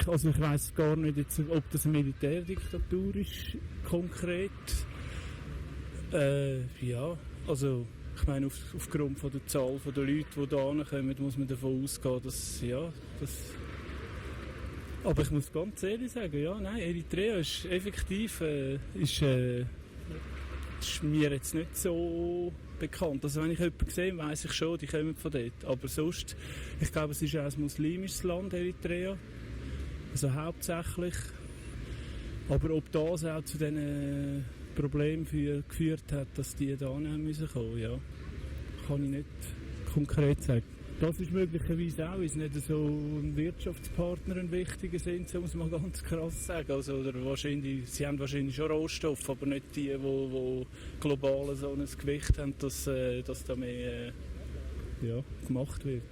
also ich weiss gar nicht, jetzt, ob das eine Militärdiktatur ist, konkret. Ja, also ich meine, aufgrund von der Zahl der Leute, die da kommen, muss man davon ausgehen, dass, ja, das... Aber ich muss ganz ehrlich sagen, ja, nein, Eritrea ist effektiv, ist mir jetzt nicht so bekannt. Also wenn ich jemanden sehe, weiss ich schon, die kommen von dort. Aber sonst, ich glaube, es ist auch ein muslimisches Land, Eritrea. Also hauptsächlich. Aber ob das auch zu diesen Problemen geführt hat, dass die da nicht müssen kommen, ja, kann ich nicht konkret sagen. Das ist möglicherweise auch, ist nicht so ein Wirtschaftspartner ein wichtiger sind, so muss man ganz krass sagen. Also, oder wahrscheinlich, sie haben wahrscheinlich schon Rohstoffe, aber nicht die, die global so ein Gewicht haben, dass da mehr gemacht wird.